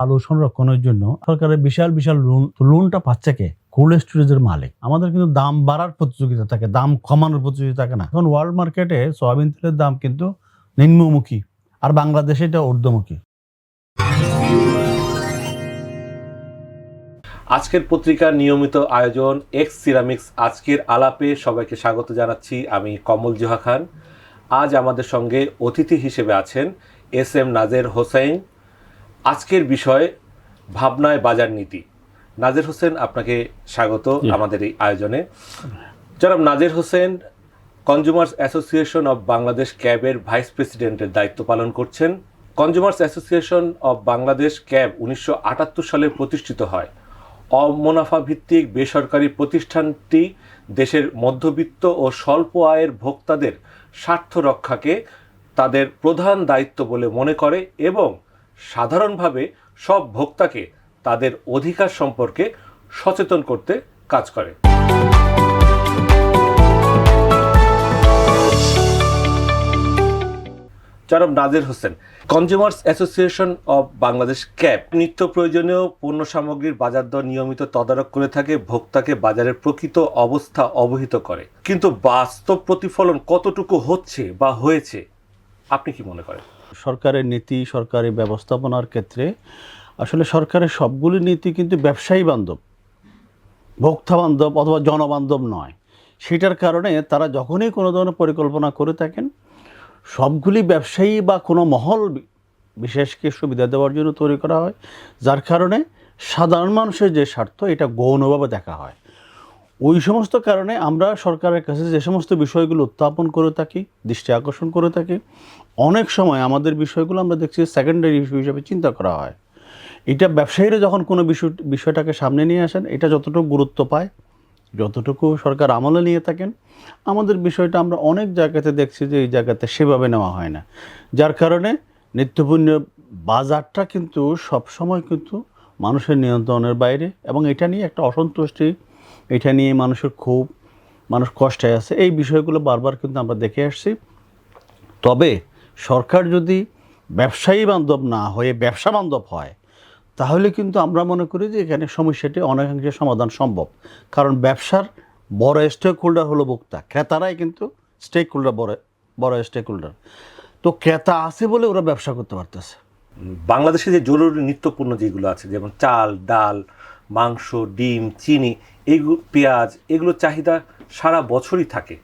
আলু সংরক্ষণের জন্য সরকারের বিশাল বিশাল লোনটা পাচ্ছে কে? কোল্ড স্টোরেজের মালিক। আমাদের কিন্তু দাম বাড়ার প্রতিযোগিতা থাকে, দাম কমানোর প্রতিযোগিতা থাকে না। এখন ওয়ার্ল্ড মার্কেটে সয়াবিন তেলের দাম কিন্তু নিম্নমুখী, আর বাংলাদেশে এটা ঊর্ধ্বমুখী। আজকের পত্রিকার নিয়মিত আয়োজন এক্স সিরামিক্স আজকের আলাপে সবাইকে স্বাগত জানাচ্ছি। আমি কমল জোহা খান। আজ আমাদের সঙ্গে অতিথি হিসেবে আছেন এস এম নাজের হোসেন। আজকের বিষয় ভাবনায় বাজার নীতি। নাজের হোসেন, আপনাকে স্বাগত আমাদের এই আয়োজনে। জনাব Nazer Hossain consumers association of Bangladesh ক্যাবের ভাইস প্রেসিডেন্টের দায়িত্ব পালন করছেন। Consumers association of Bangladesh CAB 1978 সালে প্রতিষ্ঠিত হয়। অমুনাফা ভিত্তিক বেসরকারি প্রতিষ্ঠানটি দেশের মধ্যবিত্ত ও স্বল্প আয়ের ভোক্তাদের স্বার্থ রক্ষাকে তাদের প্রধান দায়িত্ব বলে মনে করে এবং সাধারণভাবে সব ভোক্তাকে তাদের অধিকার সম্পর্কে সচেতন করতে কাজ করে। জনাব Nazer Hossain, consumers association of Bangladesh CAB নিত্য প্রয়োজনীয় পণ্য সামগ্রীর বাজার দর নিয়মিত তদারক করে থাকে, ভোক্তাকে বাজারের প্রকৃত অবস্থা অবহিত করে। কিন্তু বাস্তব প্রতিফলন কতটুকু হচ্ছে বা হয়েছে আপনি কি মনে করেন? সরকারের নীতি, সরকারি ব্যবস্থাপনার ক্ষেত্রে আসলে সরকারের সবগুলি নীতি কিন্তু ব্যবসায়ী বান্ধব, ভোক্তা বান্ধব অথবা জনবান্ধব নয়। সেটার কারণে তারা যখনই কোনো ধরনের পরিকল্পনা করে থাকেন, সবগুলি ব্যবসায়ী বা কোনো মহল বিশেষকে সুবিধা দেওয়ার জন্য তৈরি করা হয়, যার কারণে সাধারণ মানুষের যে স্বার্থ এটা গৌণভাবে দেখা হয়। ওই সমস্ত কারণে আমরা সরকারের কাছে যে সমস্ত বিষয়গুলো উত্থাপন করে থাকি, দৃষ্টি আকর্ষণ করে থাকি, অনেক সময় আমাদের বিষয়গুলো আমরা দেখছি সেকেন্ডারি ইস্যু হিসেবে চিন্তা করা হয়। এটা ব্যবসায়ীরা যখন কোনো বিষয়টাকে সামনে নিয়ে আসেন, এটা যতটুকু গুরুত্ব পায়, যতটুকু সরকার আমলে নিয়ে থাকেন, আমাদের বিষয়টা আমরা অনেক জায়গাতে দেখছি যে এই জায়গাতে সেভাবে নেওয়া হয় না, যার কারণে নিত্যপণ্য বাজারটা কিন্তু সবসময় কিন্তু মানুষের নিয়ন্ত্রণের বাইরে, এবং এটা নিয়ে একটা অসন্তুষ্টি, এটা নিয়ে মানুষের খুব মানুষ কষ্টে আছে। এই বিষয়গুলো বারবার কিন্তু আমরা দেখে আসছি। তবে সরকার যদি ব্যবসায়ী বান্ধব না হয়ে ব্যবসা বান্ধব হয়, তাহলে কিন্তু আমরা মনে করি যে এখানে সমস্যাটি অনেকাংশে সমাধান সম্ভব। কারণ ব্যবসার বড় স্টেক হোল্ডার হলো ভোক্তা, ক্রেতারাই কিন্তু স্টেক হোল্ডার, বড় স্টেক হোল্ডার। তো ক্রেতা আছে বলে ওরা ব্যবসা করতে পারতেছে। বাংলাদেশে যে জরুরি নিত্যপণ্য যেগুলো আছে, যেমন চাল, ডাল, মাংস, ডিম, চিনি, এইগুলো, পেঁয়াজ, এগুলোর চাহিদা সারা বছরই থাকে।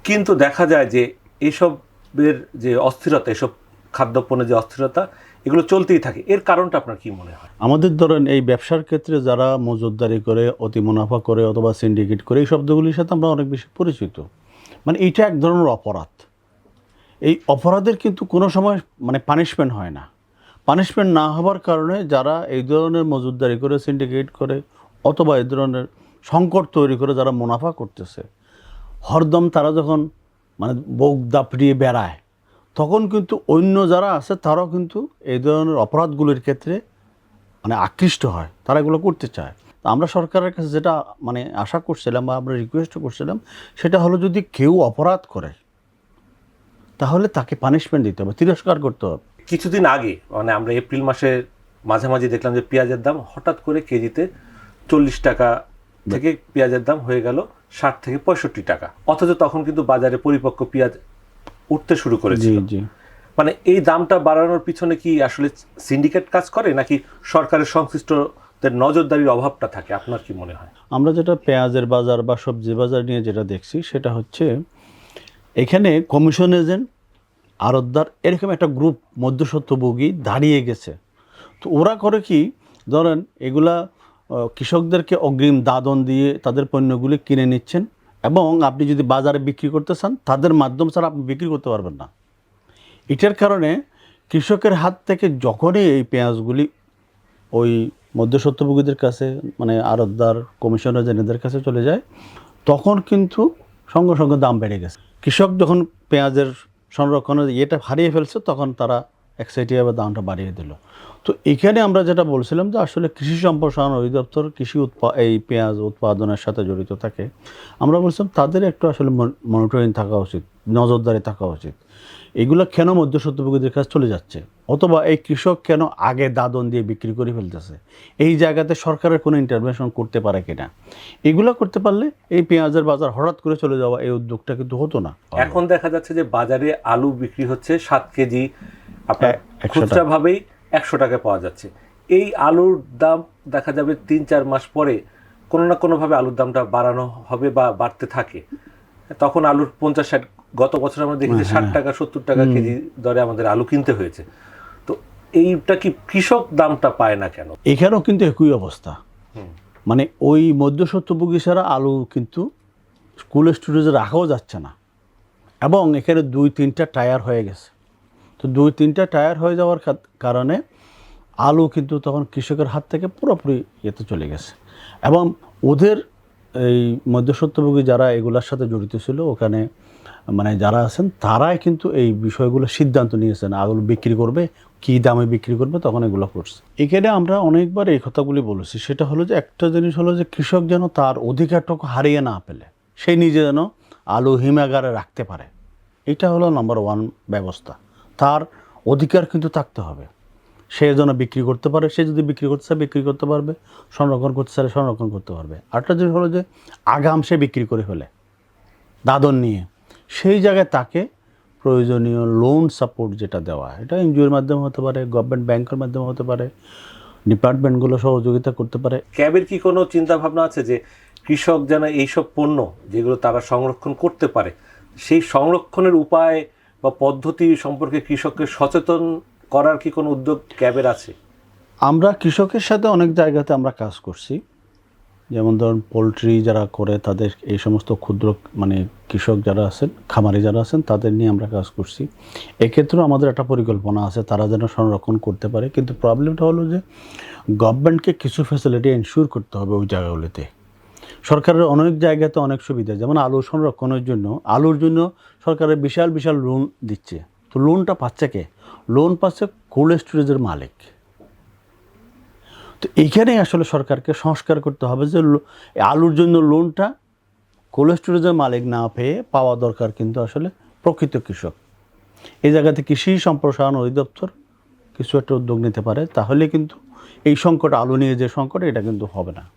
কিন্তু দেখা যায় যে এসবের যে অস্থিরতা, এসব খাদ্যপণ্যের যে অস্থিরতা, এগুলো চলতেই থাকে। এর কারণটা আপনার কি মনে হয়? আমাদের ধরেন এই ব্যবসার ক্ষেত্রে যারা মজুতদারি করে, অতি মুনাফা করে অথবা সিন্ডিকেট করে, এই শব্দগুলির সাথে আমরা অনেক বেশি পরিচিত। মানে এইটা এক ধরনের অপরাধ। এই অপরাধের কিন্তু কোনো সময় পানিশমেন্ট হয় না। পানিশমেন্ট না হওয়ার কারণে যারা এই ধরনের মজুতদারি করে, সিন্ডিকেট করে অথবা এই ধরনের সংকট তৈরি করে যারা মুনাফা করতেছে, হরদম তারা যখন বুক দাপড়িয়ে বেড়ায়, তখন কিন্তু অন্য যারা আছে তারাও কিন্তু এই ধরনের অপরাধগুলির ক্ষেত্রে আকৃষ্ট হয়, তারা এগুলো করতে চায়। তা আমরা সরকারের কাছে যেটা আশা করছিলাম বা আমরা রিকোয়েস্ট করছিলাম, সেটা হলো যদি কেউ অপরাধ করে তাহলে তাকে পানিশমেন্ট দিতে হবে, তিরস্কার করতে হবে। কিছুদিন আগে আমরা এপ্রিল মাসের মাঝামাঝি দেখলাম যে পেঁয়াজের দাম হঠাৎ করে কেজিতে 40 টাকা থেকে পেঁয়াজের দাম হয়ে গেল 60 থেকে 65 টাকা। অথচ তখন কিন্তু বাজারে পরিপক্ক পেঁয়াজ উঠতে শুরু করেছিল। এই দামটা বাড়ানোর পিছনে কি আসলে সিন্ডিকেট কাজ করে, নাকি সরকারের সংশ্লিষ্টদের নজরদারির অভাবটা থাকে? আপনার কি মনে হয়? আমরা যেটা পেঁয়াজের বাজার বা সবজি বাজার নিয়ে যেটা দেখছি, সেটা হচ্ছে এখানে কমিশন এজেন্ট, আড়তদার, এরকম একটা গ্রুপ মধ্যস্বত্বভোগী দাঁড়িয়ে গেছে। তো ওরা করে কি, ধরেন এগুলা কৃষকদেরকে অগ্রিম দাদন দিয়ে তাদের পণ্যগুলি কিনে নিচ্ছেন, এবং আপনি যদি বাজারে বিক্রি করতে চান তাদের মাধ্যম ছাড়া আপনি বিক্রি করতে পারবেন না। এটার কারণে কৃষকের হাত থেকে যখনই এই পেঁয়াজগুলি ওই মধ্যস্বত্বভোগীদের কাছে, আড়তদার, কমিশন এজেন্টদের কাছে চলে যায়, তখন কিন্তু সঙ্গে সঙ্গে দাম বেড়ে গেছে। কৃষক যখন পেঁয়াজের সংরক্ষণের ইয়েটা হারিয়ে ফেলছে, তখন তারা এক্সাইটিভাবে দামটা বাড়িয়ে দিল। তো এখানে আমরা যেটা বলছিলাম যে আসলে কৃষি সম্প্রসারণ অধিদপ্তর এই পেঁয়াজ উৎপাদনের সাথে জড়িত থাকে, আমরা বলছিলাম তাদের একটু আসলে মনিটরিং থাকা উচিত, নজরদারি থাকা উচিত। এগুলো কেন মধ্যস্বত্বভোগীদের কাছে চলে যাচ্ছে, অথবা এই কৃষক কেন আগে দাদন দিয়ে বিক্রি করে ফেলতেছে, এই জায়গাতে সরকারের কোনো ইন্টারভেনশন করতে পারে কিনা। এগুলো করতে পারলে এই পেঁয়াজের বাজার হঠাৎ করে চলে যাওয়া এই উদ্যোগটা কিন্তু হতো না। এখন দেখা যাচ্ছে যে বাজারে আলু বিক্রি হচ্ছে 7 কেজি আপনার 100 খুচরাভাবেই 100 টাকায় পাওয়া যাচ্ছে। এই আলুর দাম দেখা যাবে 3-4 মাস পরে কোনো না কোনোভাবে আলুর দামটা বাড়ানো হবে বা বাড়তে থাকে, তখন আলুর 50-60, গত বছর আমরা দেখি যে 60 টাকা 70 টাকা কেজি দরে আমাদের আলু কিনতে হয়েছে। তো এইটা কি কৃষক দামটা পায় না কেন? এখানেও কিন্তু একই অবস্থা, মানে ওই মধ্যস্বত্বভোগী ছাড়া আলু কিন্তু কোল্ড স্টোরেজে রাখাও যাচ্ছে না, এবং এখানে 2-3টা টায়ার হয়ে গেছে। তো 2-3টা টায়ার হয়ে যাওয়ার কারণে আলু কিন্তু তখন কৃষকের হাত থেকে পুরোপুরি ইয়েতে চলে গেছে। এবং ওদের এই মধ্যস্বত্বভোগী যারা এগুলোর সাথে জড়িত ছিল ওখানে, মানে যারা আছেন তারাই কিন্তু এই বিষয়গুলো সিদ্ধান্ত নিয়েছেন আলু বিক্রি করবে, কী দামে বিক্রি করবে, তখন এগুলো করছে। এখানে আমরা অনেকবার এই কথাগুলি বলেছি, সেটা হলো যে একটা জিনিস হলো যে কৃষক যেন তার অধিকারটুকু হারিয়ে না ফেলে, সে নিজে যেন আলু হিমাগারে রাখতে পারে। এটা হলো নাম্বার 1 ব্যবস্থা। তার অধিকার কিন্তু থাকতে হবে, সে যেন বিক্রি করতে পারে, সে যদি বিক্রি করতে চায় বিক্রি করতে পারবে, সংরক্ষণ করতে চাইলে সংরক্ষণ করতে পারবে। আরেকটা জিনিস হলো যে আগাম সে বিক্রি করে ফেলে দাদন নিয়ে, সেই জায়গায় তাকে প্রয়োজনীয় লোন সাপোর্ট যেটা দেওয়া, এটা এনজিওর মাধ্যমে হতে পারে, গভর্নমেন্ট ব্যাংকের মাধ্যমে হতে পারে, ডিপার্টমেন্টগুলো সহযোগিতা করতে পারে। ক্যাবের কি কোনো চিন্তা ভাবনা আছে যে কৃষক যেন এইসব পণ্য যেগুলো তারা সংরক্ষণ করতে পারে, সেই সংরক্ষণের উপায় বা পদ্ধতি সম্পর্কে কৃষককে সচেতন করার কি কোনো উদ্যোগ ক্যাবের আছে? আমরা কৃষকের সাথে অনেক জায়গাতে আমরা কাজ করছি, যেমন ধরুন পোলট্রি যারা করে তাদের এই সমস্ত ক্ষুদ্র মানে কৃষক যারা আছেন, খামারি যারা আছেন, তাদের নিয়ে আমরা কাজ করছি। এক্ষেত্রেও আমাদের একটা পরিকল্পনা আছে তারা যেন সংরক্ষণ করতে পারে। কিন্তু প্রবলেমটা হলো যে গভর্নমেন্টকে কিছু ফ্যাসিলিটি এনশিওর করতে হবে ওই জায়গাগুলিতে। সরকারের অনেক জায়গাতে অনেক সুবিধা, যেমন আলু সংরক্ষণের জন্য, আলুর জন্য সরকারের বিশাল বিশাল লোন দিচ্ছে। তো লোনটা পাচ্ছে কে? লোন পাচ্ছে কোল্ড স্টোরেজের মালিক। তো এইখানে আসলে সরকারকে সংস্কার করতে হবে যে আলুর জন্য লোনটা কোল্ড স্টোরেজের মালিক না পেয়ে পাওয়া দরকার কিন্তু আসলে প্রকৃত কৃষক। এই জায়গাতে কৃষি সম্প্রসারণ অধিদপ্তর কিছু একটা উদ্যোগ নিতে পারে, তাহলে কিন্তু এই সংকট, আলু নিয়ে যে সংকট, এটা কিন্তু হবে না।